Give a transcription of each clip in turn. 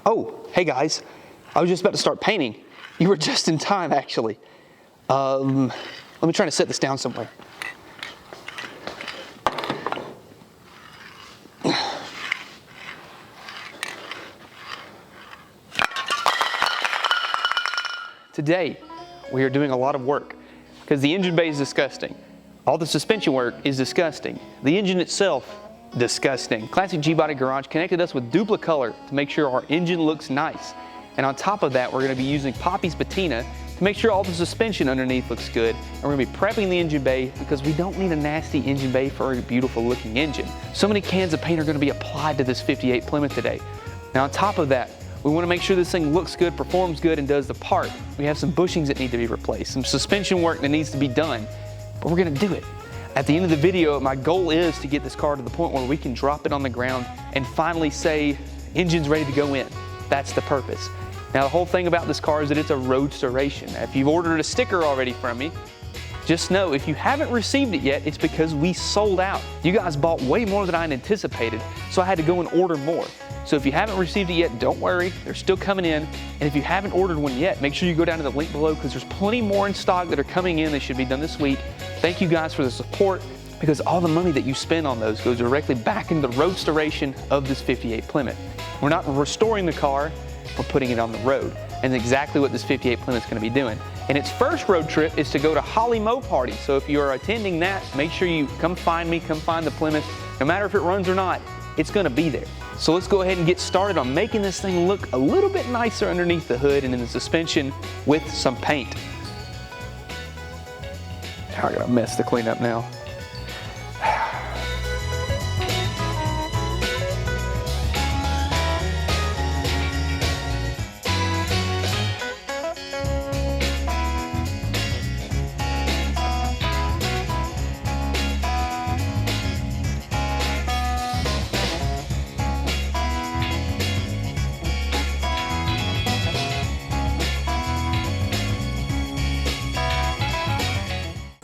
Oh, hey guys, I was just about to start painting. You were just in time, actually. Let me try to set this down somewhere. Today, we are doing a lot of work because the engine bay is disgusting. All the suspension work is disgusting. The engine itself, disgusting. Classic G-Body Garage connected us with Duplicolor to make sure our engine looks nice. And on top of that, we're going to be using Poppy's Patina to make sure all the suspension underneath looks good. And we're going to be prepping the engine bay because we don't need a nasty engine bay for a beautiful looking engine. So many cans of paint are going to be applied to this 58 Plymouth today. Now on top of that, we want to make sure this thing looks good, performs good, and does the part. We have some bushings that need to be replaced, some suspension work that needs to be done, but we're going to do it. At the end of the video, my goal is to get this car to the point where we can drop it on the ground and finally say, engine's ready to go in. That's the purpose. Now the whole thing about this car is that it's a roadsteration. If you've ordered a sticker already from me, just know if you haven't received it yet, it's because we sold out. You guys bought way more than I anticipated, so I had to go and order more. So if you haven't received it yet, don't worry, they're still coming in. And if you haven't ordered one yet, make sure you go down to the link below because there's plenty more in stock that are coming in. They should be done this week. Thank you guys for the support because all the money that you spend on those goes directly back into the roadsteration of this 58 Plymouth. We're not restoring the car, we're putting it on the road. And exactly what this 58 Plymouth is going to be doing. And its first road trip is to go to Holley Party. So if you are attending that, make sure you come find me, come find the Plymouth. No matter if it runs or not, it's going to be there. So let's go ahead and get started on making this thing look a little bit nicer underneath the hood and in the suspension with some paint. I got a mess to clean up now.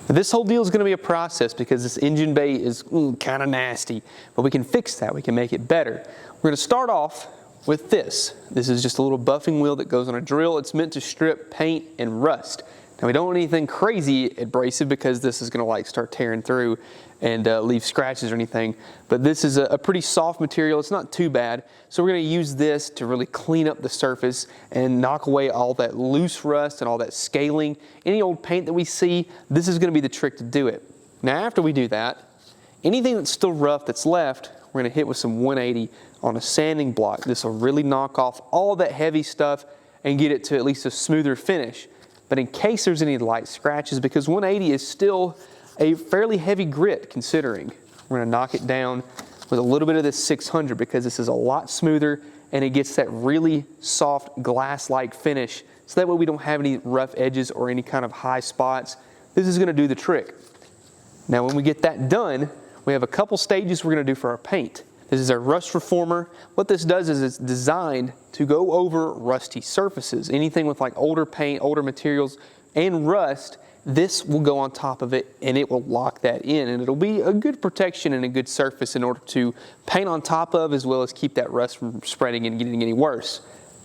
This whole deal is going to be a process because this engine bay is kind of nasty, but we can fix that. We can make it better. We're going to start off with this. This is just a little buffing wheel that goes on a drill. It's meant to strip paint and rust. Now we don't want anything crazy abrasive because this is going to like start tearing through and leave scratches or anything. But this is a pretty soft material. It's not too bad. So we're going to use this to really clean up the surface and knock away all that loose rust and all that scaling. Any old paint that we see, this is going to be the trick to do it. Now after we do that, anything that's still rough that's left, we're going to hit with some 180 on a sanding block. This will really knock off all that heavy stuff and get it to at least a smoother finish. But in case there's any light scratches, because 180 is still a fairly heavy grit considering, we're going to knock it down with a little bit of this 600 because this is a lot smoother and it gets that really soft glass-like finish. So that way we don't have any rough edges or any kind of high spots. This is going to do the trick. Now when we get that done, we have a couple stages we're going to do for our paint. This is our rust reformer. What this does is it's designed to go over rusty surfaces. Anything with like older paint, older materials, and rust, this will go on top of it and it will lock that in. And it'll be a good protection and a good surface in order to paint on top of as well as keep that rust from spreading and getting any worse.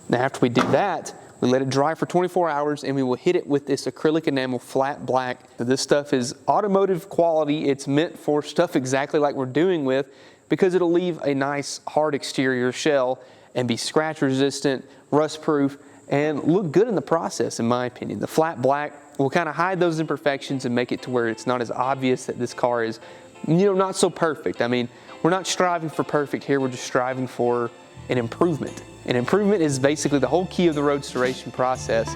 Now after we do that, we let it dry for 24 hours and we will hit it with this acrylic enamel flat black. This stuff is automotive quality. It's meant for stuff exactly like we're doing with because it'll leave a nice hard exterior shell and be scratch resistant, rust proof, and look good in the process in my opinion. The flat black will kind of hide those imperfections and make it to where it's not as obvious that this car is, not so perfect. I mean, we're not striving for perfect here, we're just striving for an improvement. An improvement is basically the whole key of the roadsteration process.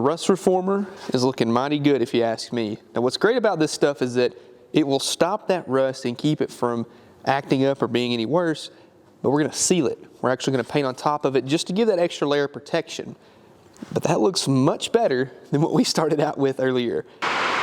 rust reformer is looking mighty good if you ask me. Now what's great about this stuff is that it will stop that rust and keep it from acting up or being any worse, but we're gonna seal it. We're actually gonna paint on top of it just to give that extra layer of protection. But that looks much better than what we started out with earlier.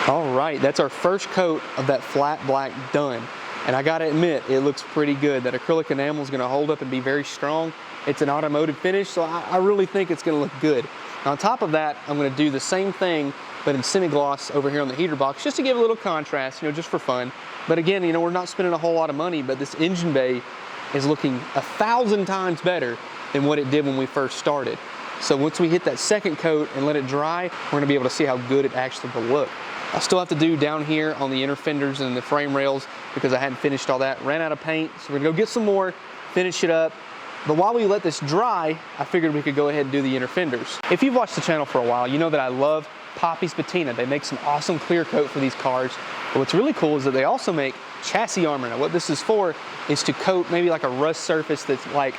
All right, that's our first coat of that flat black done. And I gotta admit, it looks pretty good. That acrylic enamel is gonna hold up and be very strong. It's an automotive finish, so I really think it's gonna look good. Now, on top of that, I'm gonna do the same thing, but in semi-gloss over here on the heater box, just to give a little contrast, you know, just for fun. But again, you know, we're not spending a whole lot of money, but this engine bay is looking 1,000 times better than what it did when we first started. So once we hit that second coat and let it dry, we're gonna be able to see how good it actually will look. I still have to do down here on the inner fenders and the frame rails because I hadn't finished all that. Ran out of paint, so we're gonna go get some more, finish it up. But while we let this dry, I figured we could go ahead and do the inner fenders. If you've watched the channel for a while, you know that I love Poppy's Patina. They make some awesome clear coat for these cars. But what's really cool is that they also make chassis armor. Now what this is for is to coat maybe like a rust surface that's like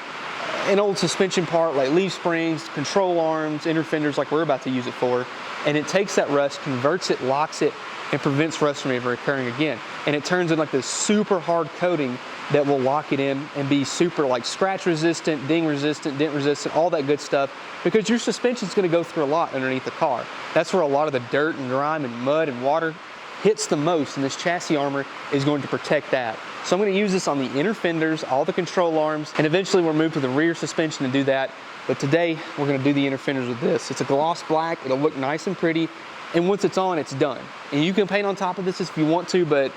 an old suspension part, like leaf springs, control arms, inner fenders, like we're about to use it for. And it takes that rust, converts it, locks it, and prevents rust from ever occurring again. And it turns in like this super hard coating that will lock it in and be super like scratch resistant, ding resistant, dent resistant, all that good stuff, because your suspension is going to go through a lot underneath the car. That's where a lot of the dirt and grime and mud and water hits the most, and this chassis armor is going to protect that. So I'm going to use this on the inner fenders, all the control arms, and eventually we'll move to the rear suspension and do that. But today we're going to do the inner fenders with this. It's a gloss black, it'll look nice and pretty, and once it's on, it's done. And you can paint on top of this if you want to, but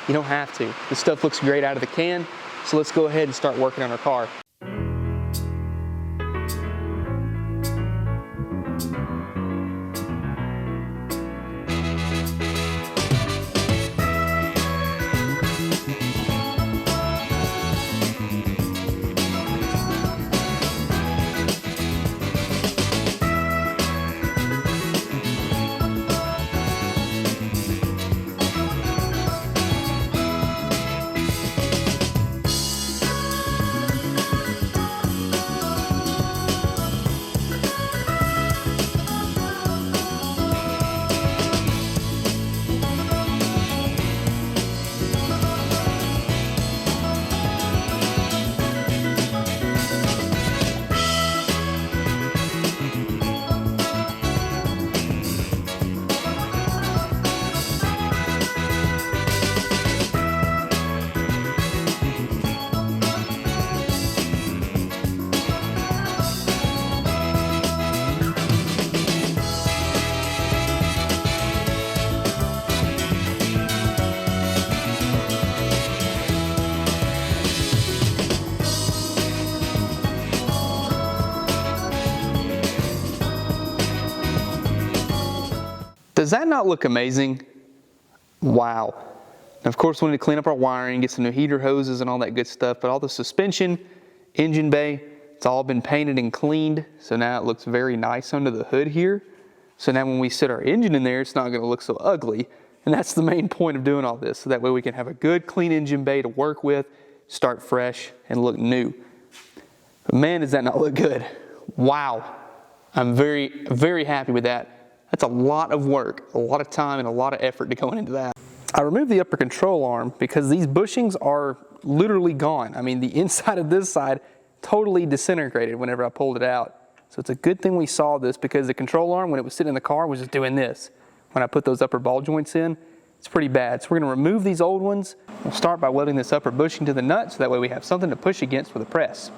you don't have to. This stuff looks great out of the can, so let's go ahead and start working on our car. Does that not look amazing? Wow. And of course, we need to clean up our wiring, get some new heater hoses and all that good stuff, but all the suspension, engine bay, it's all been painted and cleaned, so now it looks very nice under the hood here. So now when we sit our engine in there, it's not gonna look so ugly, and that's the main point of doing all this, so that way we can have a good, clean engine bay to work with, start fresh, and look new. But man, does that not look good. Wow. I'm very, very happy with that. That's a lot of work, a lot of time, and a lot of effort to going into that. I removed the upper control arm because these bushings are literally gone. I mean, the inside of this side totally disintegrated whenever I pulled it out. So it's a good thing we saw this, because the control arm, when it was sitting in the car, was just doing this. When I put those upper ball joints in, it's pretty bad. So we're gonna remove these old ones. We'll start by welding this upper bushing to the nut, so that way we have something to push against with a press.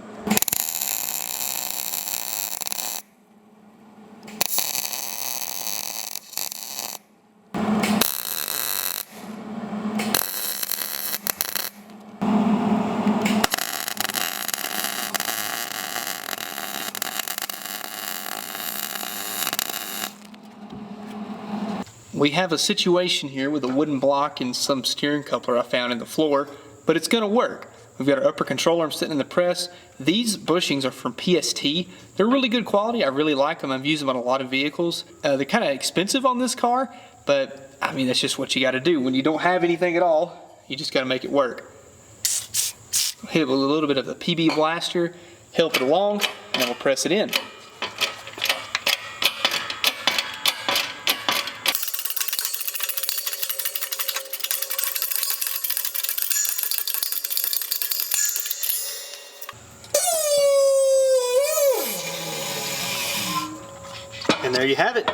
We have a situation here with a wooden block and some steering coupler I found in the floor, but it's gonna work. We've got our upper control arm sitting in the press. These bushings are from PST. They're really good quality. I really like them. I've used them on a lot of vehicles. They're kind of expensive on this car, but I mean, that's just what you gotta do. When you don't have anything at all, you just gotta make it work. Hit it with a little bit of the PB blaster, help it along, and then we'll press it in. And there you have it.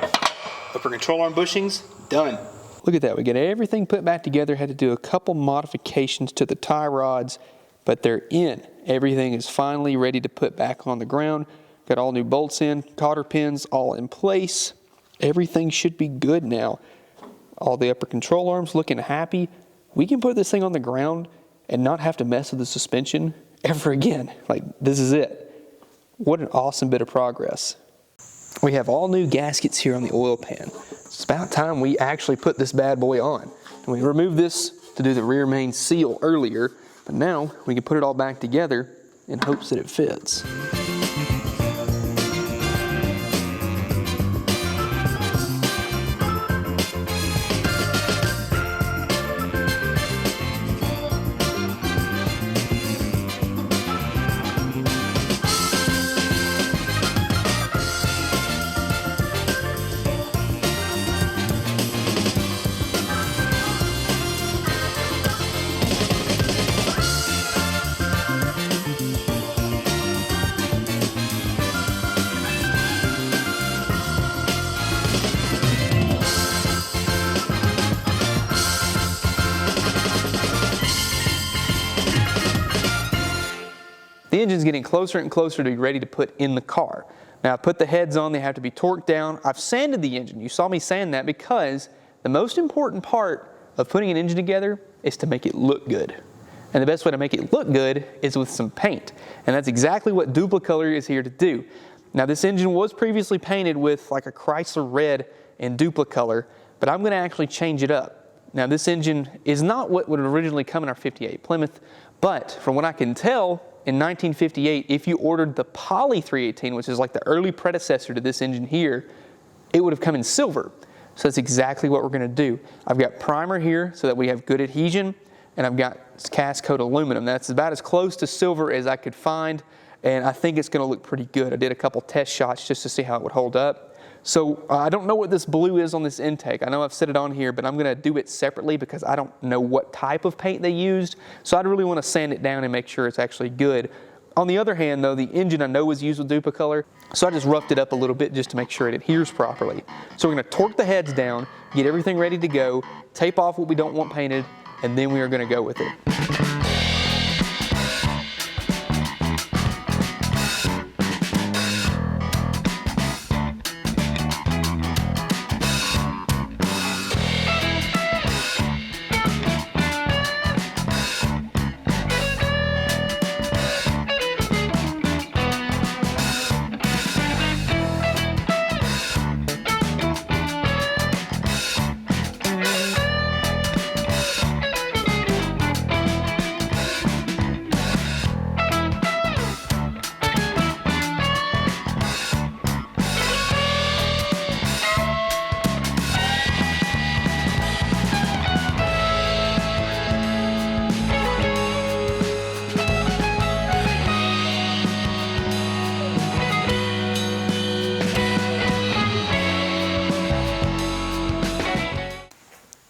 Upper control arm bushings, done. Look at that, we got everything put back together, had to do a couple modifications to the tie rods, but they're in. Everything is finally ready to put back on the ground. Got all new bolts in, cotter pins all in place. Everything should be good now. All the upper control arms looking happy. We can put this thing on the ground and not have to mess with the suspension ever again. Like, this is it. What an awesome bit of progress. We have all new gaskets here on the oil pan. It's about time we actually put this bad boy on. And we removed this to do the rear main seal earlier, but now we can put it all back together in hopes that it fits. The engine's getting closer and closer to be ready to put in the car. Now, I put the heads on, they have to be torqued down. I've sanded the engine. You saw me sand that because the most important part of putting an engine together is to make it look good. And the best way to make it look good is with some paint. And that's exactly what Duplicolor is here to do. Now, this engine was previously painted with like a Chrysler red and Duplicolor, but I'm going to actually change it up. Now, this engine is not what would originally come in our 58 Plymouth, but from what I can tell, in 1958, if you ordered the Poly 318, which is like the early predecessor to this engine here, it would have come in silver. So that's exactly what we're going to do. I've got primer here so that we have good adhesion, and I've got cast coat aluminum. That's about as close to silver as I could find, and I think it's going to look pretty good. I did a couple test shots just to see how it would hold up. So I don't know what this blue is on this intake. I know I've set it on here, but I'm going to do it separately because I don't know what type of paint they used. So I'd really want to sand it down and make sure it's actually good. On the other hand, though, the engine I know was used with Duplicolor, so I just roughed it up a little bit just to make sure it adheres properly. So we're going to torque the heads down, get everything ready to go, tape off what we don't want painted, and then we are going to go with it.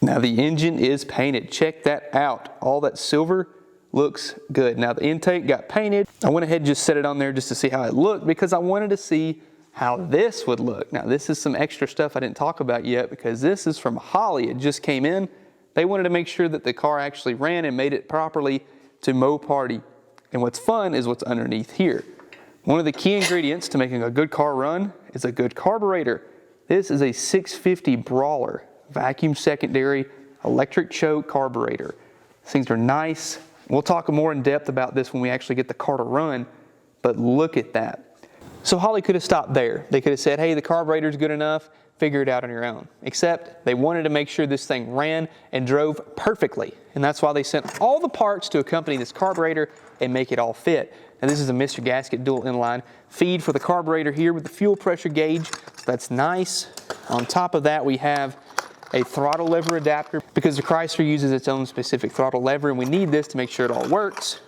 Now the engine is painted. Check that out. All that silver looks good. Now the intake got painted. I went ahead and just set it on there just to see how it looked because I wanted to see how this would look. Now this is some extra stuff I didn't talk about yet because this is from Holley. It just came in. They wanted to make sure that the car actually ran and made it properly to mow party. And what's fun is what's underneath here. One of the key ingredients to making a good car run is a good carburetor. This is a 650 Brawler. Vacuum secondary, electric choke carburetor. These things are nice. We'll talk more in depth about this when we actually get the car to run, but look at that. So Holley could have stopped there. They could have said, hey, the carburetor's good enough, figure it out on your own. Except they wanted to make sure this thing ran and drove perfectly. And that's why they sent all the parts to accompany this carburetor and make it all fit. Now this is a Mr. Gasket dual inline feed for the carburetor here with the fuel pressure gauge. So that's nice. On top of that, we have a throttle lever adapter because the Chrysler uses its own specific throttle lever and we need this to make sure it all works.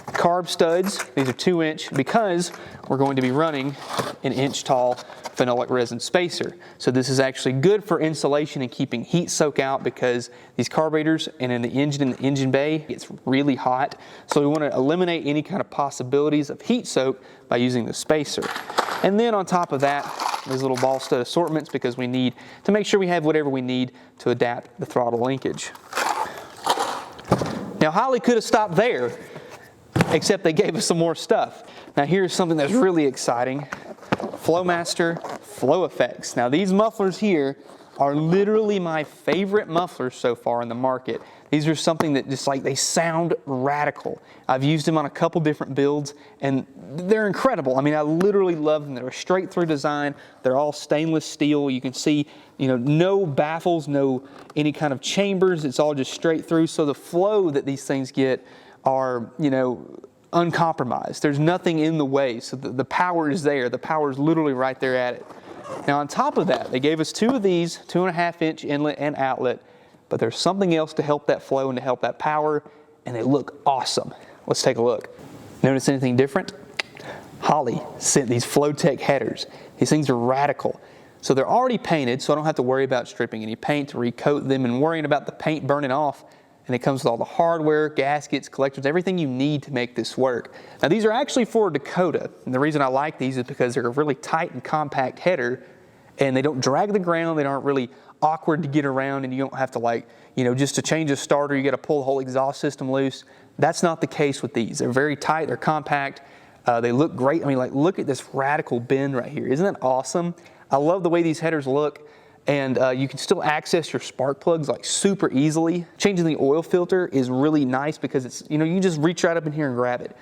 Carb studs, these are 2-inch because we're going to be running an inch-tall phenolic resin spacer. So this is actually good for insulation and keeping heat soak out because these carburetors and in the engine bay, it's really hot. So we want to eliminate any kind of possibilities of heat soak by using the spacer. And then on top of that, these little ball stud assortments because we need to make sure we have whatever we need to adapt the throttle linkage. Now Holley could have stopped there, except they gave us some more stuff. Now here's something that's really exciting. Flowmaster Flow Effects. Now these mufflers here are literally my favorite mufflers so far in the market. These are something that just like, they sound radical. I've used them on a couple different builds and they're incredible. I mean, I literally love them. They're a straight through design. They're all stainless steel. You can see, you know, no baffles, no any kind of chambers. It's all just straight through. So the flow that these things get are, you know, uncompromised. There's nothing in the way. So the power is there. The power is literally right there at it. Now on top of that, they gave us two of these, 2.5 inch inlet and outlet, but there's something else to help that flow and to help that power, and they look awesome. Let's take a look. Notice anything different? Holley sent these Flowtech headers. These things are radical. So they're already painted, so I don't have to worry about stripping any paint to recoat them and worrying about the paint burning off. And it comes with all the hardware, gaskets, collectors, everything you need to make this work. Now these are actually for Dakota, and the reason I like these is because they're a really tight and compact header, and they don't drag the ground, they aren't really awkward to get around, and you don't have to, like, you know, just to change a starter, you got to pull the whole exhaust system loose. That's not the case with these. They're very tight, they're compact, they look great. I mean, like, look at this radical bend right here. Isn't that awesome? I love the way these headers look. And you can still access your spark plugs like super easily. Changing the oil filter is really nice because it's, you know, you just reach right up in here and grab it.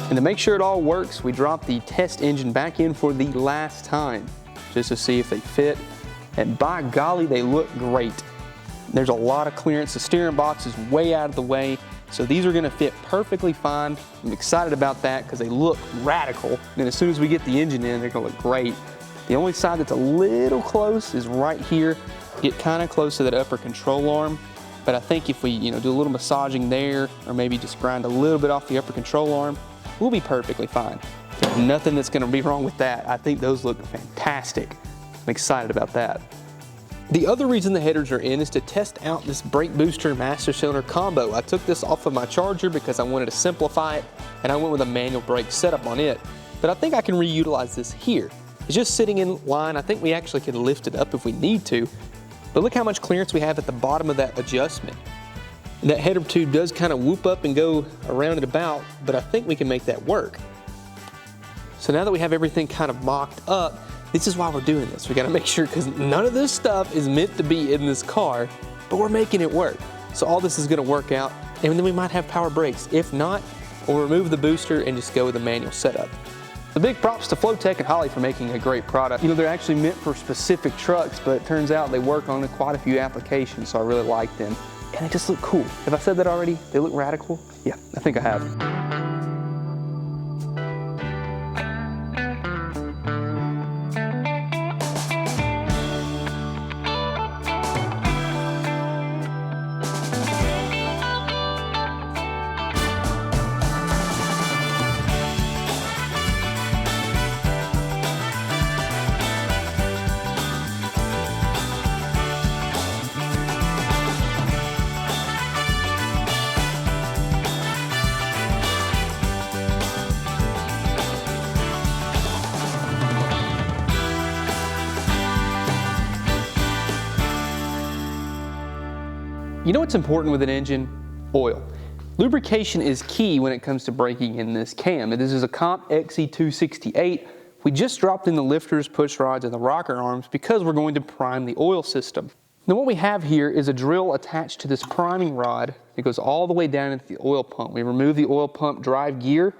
And to make sure it all works, we drop the test engine back in for the last time, just to see if they fit. And by golly, they look great. There's a lot of clearance. The steering box is way out of the way, so these are gonna fit perfectly fine. I'm excited about that because they look radical. And as soon as we get the engine in, they're gonna look great. The only side that's a little close is right here. Get kind of close to that upper control arm. But I think if we, you know, do a little massaging there, or maybe just grind a little bit off the upper control arm, we'll be perfectly fine. There's nothing that's gonna be wrong with that. I think those look fantastic. I'm excited about that. The other reason the headers are in is to test out this brake booster master cylinder combo. I took this off of my Charger because I wanted to simplify it, and I went with a manual brake setup on it. But I think I can reutilize this here. It's just sitting in line. I think we actually can lift it up if we need to. But look how much clearance we have at the bottom of that adjustment. That header tube does kind of whoop up and go around and about, but I think we can make that work. So now that we have everything kind of mocked up, this is why we're doing this. We got to make sure, because none of this stuff is meant to be in this car, but we're making it work. So all this is going to work out, and then we might have power brakes. If not, we'll remove the booster and just go with a manual setup. The big props to Flowtech and Holley for making a great product. You know, they're actually meant for specific trucks, but it turns out they work on quite a few applications, so I really like them. And they just look cool. Have I said that already? They look radical? Yeah, I think I have. You know what's important with an engine? Oil. Lubrication is key when it comes to braking in this cam. This is a Comp XE268. We just dropped in the lifters, push rods, and the rocker arms because we're going to prime the oil system. Now what we have here is a drill attached to this priming rod. It goes all the way down into the oil pump. We remove the oil pump drive gear,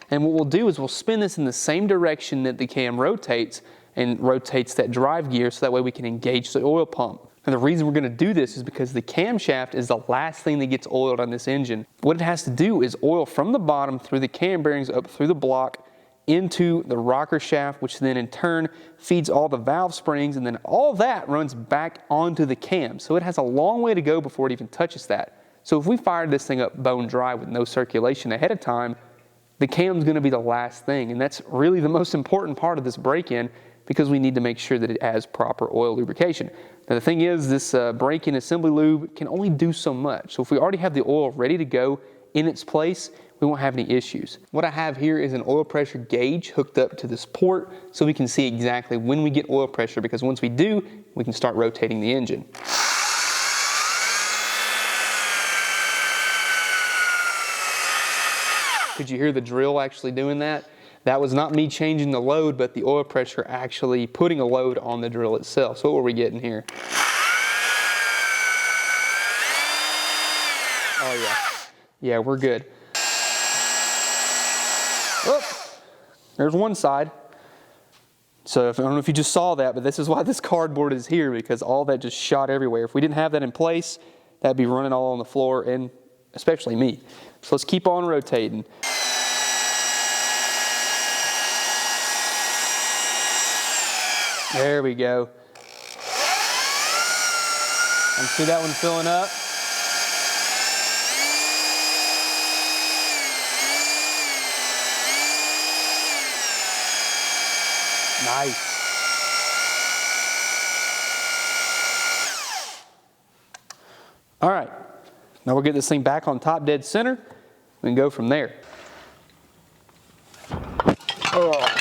and what we'll do is we'll spin this in the same direction that the cam rotates, and rotates that drive gear so that way we can engage the oil pump. And the reason we're going to do this is because the camshaft is the last thing that gets oiled on this engine. What it has to do is oil from the bottom through the cam bearings up through the block into the rocker shaft, which then in turn feeds all the valve springs, and then all that runs back onto the cam. So it has a long way to go before it even touches that. So if we fired this thing up bone dry with no circulation ahead of time, the cam's gonna be the last thing. And that's really the most important part of this break-in, because we need to make sure that it has proper oil lubrication. Now the thing is, this break-in assembly lube can only do so much. So if we already have the oil ready to go in its place, we won't have any issues. What I have here is an oil pressure gauge hooked up to this port so we can see exactly when we get oil pressure, because once we do, we can start rotating the engine. Could you hear the drill actually doing that? That was not me changing the load, but the oil pressure actually putting a load on the drill itself. So what were we getting here? Oh yeah. Yeah, we're good. Oop, there's one side. So I don't know if you just saw that, but this is why this cardboard is here, because all that just shot everywhere. If we didn't have that in place, that'd be running all on the floor, and especially me. So let's keep on rotating. There we go. And see that one filling up? Nice. All right, now we'll get this thing back on top dead center. We can go from there. Oh.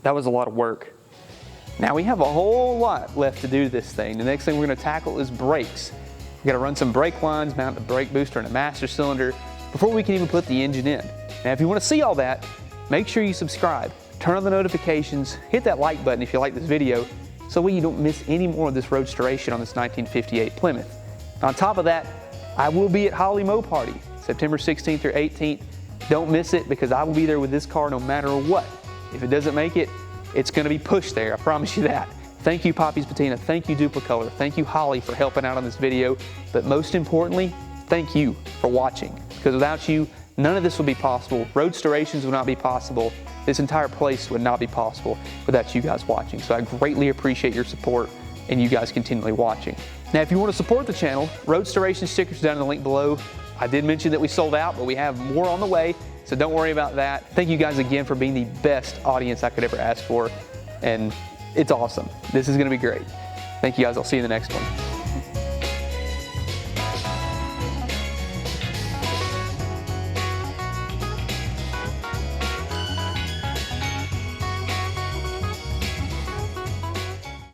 That was a lot of work. Now we have a whole lot left to do to this thing. The next thing we're gonna tackle is brakes. We gotta run some brake lines, mount the brake booster and a master cylinder before we can even put the engine in. Now if you wanna see all that, make sure you subscribe, turn on the notifications, hit that like button if you like this video, so you don't miss any more of this roadstoration on this 1958 Plymouth. On top of that, I will be at Holley Party, September 16th through 18th. Don't miss it, because I will be there with this car no matter what. If it doesn't make it, it's gonna be pushed there, I promise you that. Thank you, Poppy's Patina. Thank you, Duplicolor. Thank you, Holley, for helping out on this video. But most importantly, thank you for watching. Because without you, none of this would be possible. Roadstorations would not be possible. This entire place would not be possible without you guys watching. So I greatly appreciate your support and you guys continually watching. Now, if you want to support the channel, Roadstoration stickers down in the link below. I did mention that we sold out, but we have more on the way. So don't worry about that. Thank you guys again for being the best audience I could ever ask for. And it's awesome. This is gonna be great. Thank you guys, I'll see you in the next one.